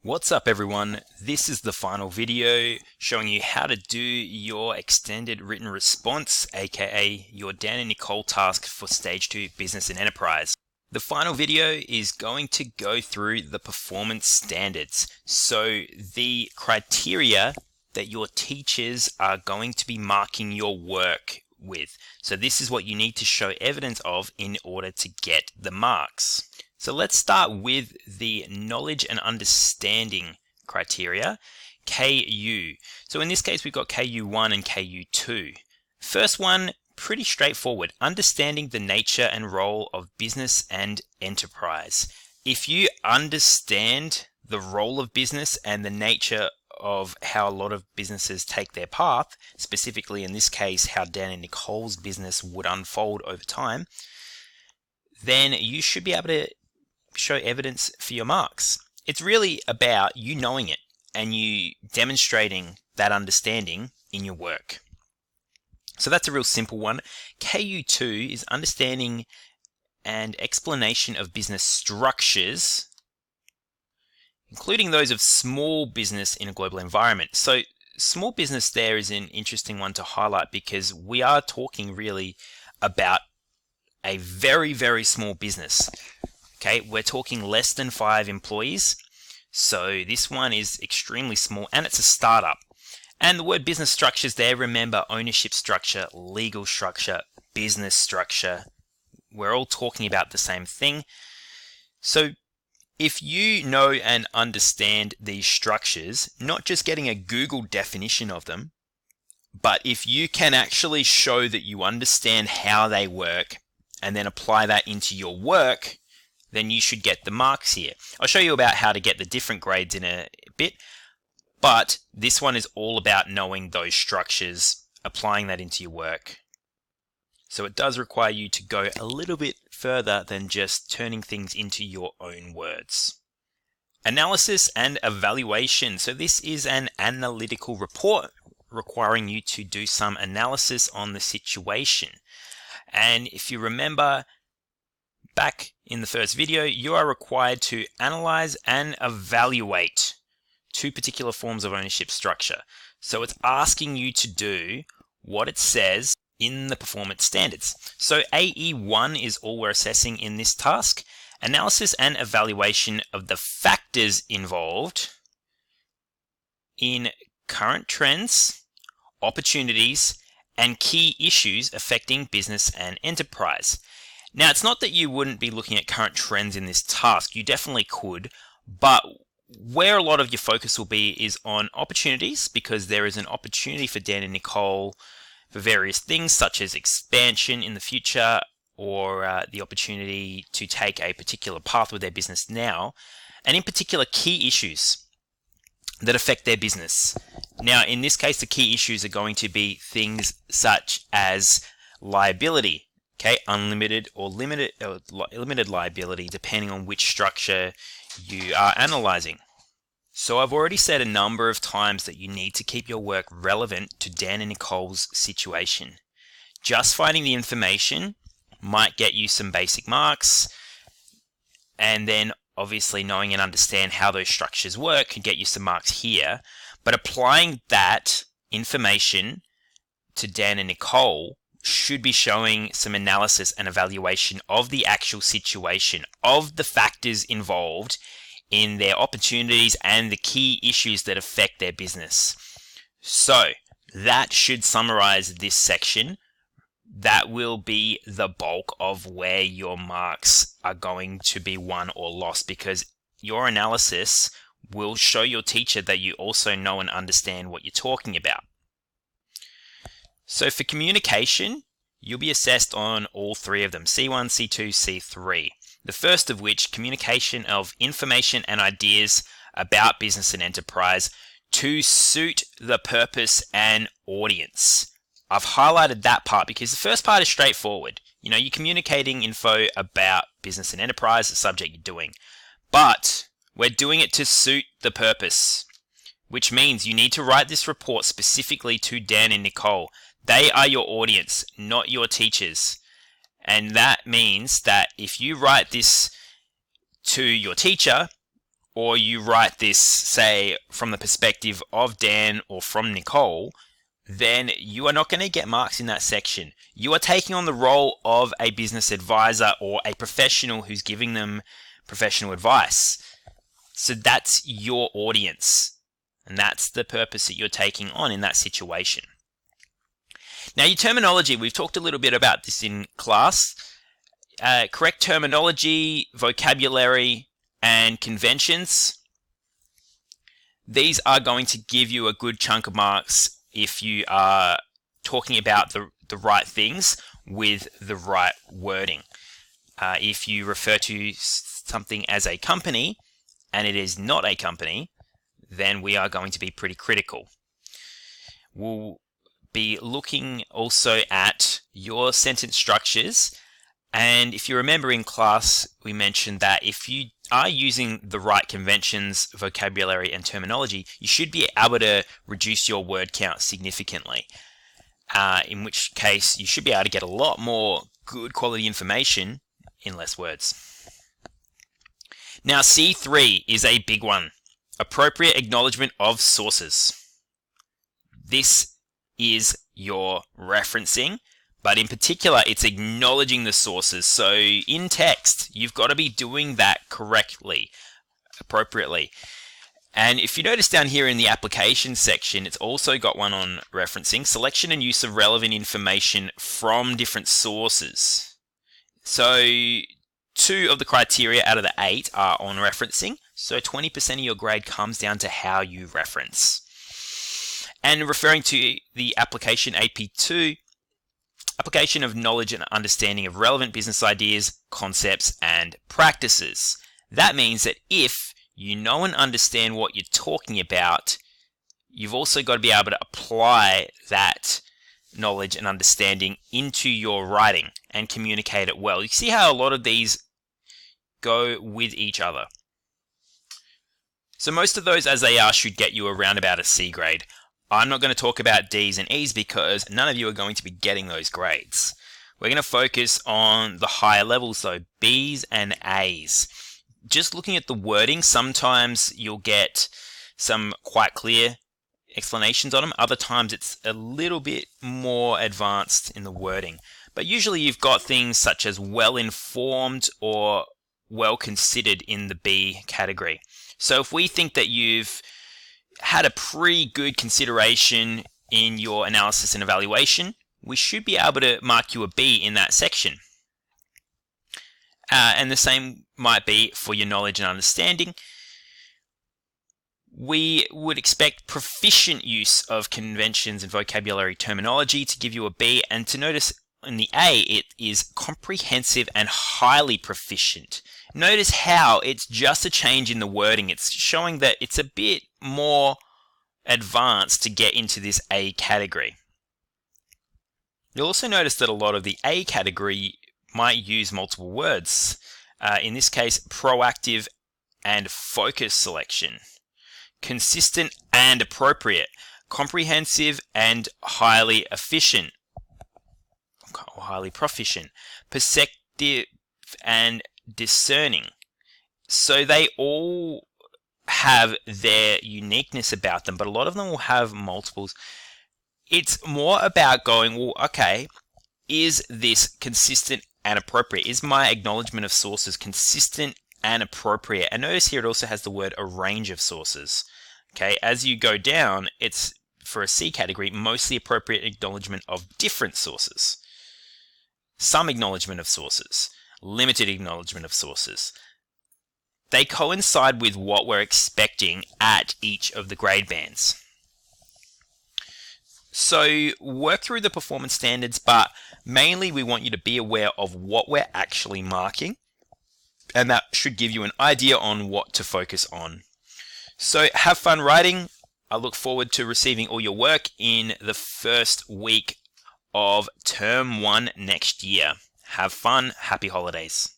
What's up everyone? This is the final video showing you how to do your extended written response, aka your Dan and Nicole task for Stage 2 Business and Enterprise. The final video is going to go through the performance standards, so the criteria that your teachers are going to be marking your work with. So this is what you need to show evidence of in order to get the marks. So let's start with the knowledge and understanding criteria, KU. So in this case, we've got KU1 and KU2. First one, pretty straightforward, understanding the nature and role of business and enterprise. If you understand the role of business and the nature of how a lot of businesses take their path, specifically in this case, how Dan and Nicole's business would unfold over time, then you should be able to show evidence for your marks. It's really about you knowing it and you demonstrating that understanding in your work. So that's a real simple one. KU2 is understanding and explanation of business structures, including those of small business in a global environment. So small business there is an interesting one to highlight because we are talking really about a very, very small business. Okay, we're talking less than 5 employees. So this one is extremely small and it's a startup. And the word business structures there, remember ownership structure, legal structure, business structure. We're all talking about the same thing. So if you know and understand these structures, not just getting a Google definition of them, but if you can actually show that you understand how they work and then apply that into your work, then you should get the marks here. I'll show you about how to get the different grades in a bit, but this one is all about knowing those structures, applying that into your work. So it does require you to go a little bit further than just turning things into your own words. Analysis and evaluation. So this is an analytical report requiring you to do some analysis on the situation. And if you remember back in the first video, you are required to analyze and evaluate 2 particular forms of ownership structure. So it's asking you to do what it says in the performance standards. So AE1 is all we're assessing in this task. Analysis and evaluation of the factors involved in current trends, opportunities, and key issues affecting business and enterprise. Now, it's not that you wouldn't be looking at current trends in this task. You definitely could, but where a lot of your focus will be is on opportunities, because there is an opportunity for Dan and Nicole for various things such as expansion in the future or the opportunity to take a particular path with their business now, and in particular key issues that affect their business. Now, in this case, the key issues are going to be things such as liability, okay, unlimited or limited liability, depending on which structure you are analyzing. So I've already said a number of times that you need to keep your work relevant to Dan and Nicole's situation. Just finding the information might get you some basic marks, and then obviously knowing and understand how those structures work can get you some marks here. But applying that information to Dan and Nicole should be showing some analysis and evaluation of the actual situation, of the factors involved in their opportunities and the key issues that affect their business. So that should summarize this section. That will be the bulk of where your marks are going to be won or lost, because your analysis will show your teacher that you also know and understand what you're talking about. So for communication, you'll be assessed on all 3 of them, C1, C2, C3. The first of which, communication of information and ideas about business and enterprise to suit the purpose and audience. I've highlighted that part because the first part is straightforward. You know, you're communicating info about business and enterprise, the subject you're doing. But we're doing it to suit the purpose, which means you need to write this report specifically to Dan and Nicole. They are your audience, not your teachers. And that means that if you write this to your teacher, or you write this, say, from the perspective of Dan or from Nicole, then you are not going to get marks in that section. You are taking on the role of a business advisor or a professional who's giving them professional advice. So that's your audience, and that's the purpose that you're taking on in that situation. Now, your terminology, we've talked a little bit about this in class. Correct terminology, vocabulary, and conventions. These are going to give you a good chunk of marks if you are talking about the right things with the right wording. If you refer to something as a company and it is not a company, then we are going to be pretty critical. We'll be looking also at your sentence structures. And if you remember in class, we mentioned that if you are using the right conventions, vocabulary, and terminology, you should be able to reduce your word count significantly. In which case, you should be able to get a lot more good quality information in less words. Now, C3 is a big one. Appropriate acknowledgement of sources. This is your referencing, but in particular, it's acknowledging the sources. So in text, you've got to be doing that correctly, appropriately. And if you notice down here in the application section, it's also got one on referencing, selection and use of relevant information from different sources. So 2 of the criteria out of the 8 are on referencing. So 20% of your grade comes down to how you reference. And referring to the application AP2, application of knowledge and understanding of relevant business ideas, concepts, and practices. That means that if you know and understand what you're talking about, you've also got to be able to apply that knowledge and understanding into your writing and communicate it well. You see how a lot of these go with each other. So most of those as they are should get you around about a C grade. I'm not going to talk about D's and E's because none of you are going to be getting those grades. We're going to focus on the higher levels though, B's and A's. Just looking at the wording, sometimes you'll get some quite clear explanations on them. Other times it's a little bit more advanced in the wording. But usually you've got things such as well-informed or well-considered in the B category. So if we think that you've had a pretty good consideration in your analysis and evaluation, we should be able to mark you a B in that section. And the same might be for your knowledge and understanding. We would expect proficient use of conventions and vocabulary terminology to give you a B, and to notice in the A, it is comprehensive and highly proficient. Notice how it's just a change in the wording. It's showing that it's a bit more advanced to get into this A category. You'll also notice that a lot of the A category might use multiple words. In this case, proactive and focus selection. Consistent and appropriate. Comprehensive and highly efficient. Or highly proficient. Perceptive and discerning. So they all have their uniqueness about them, but a lot of them will have multiples. It's more about going, well, okay, is this consistent and appropriate? Is my acknowledgement of sources consistent and appropriate? And notice here it also has the word a range of sources. Okay, as you go down, it's for a C category, mostly appropriate acknowledgement of different sources. Some acknowledgement of sources. Limited acknowledgement of sources. They coincide with what we're expecting at each of the grade bands. So work through the performance standards, but mainly we want you to be aware of what we're actually marking, and that should give you an idea on what to focus on. So have fun writing. I look forward to receiving all your work in the first week of term 1 next year. Have fun. Happy holidays.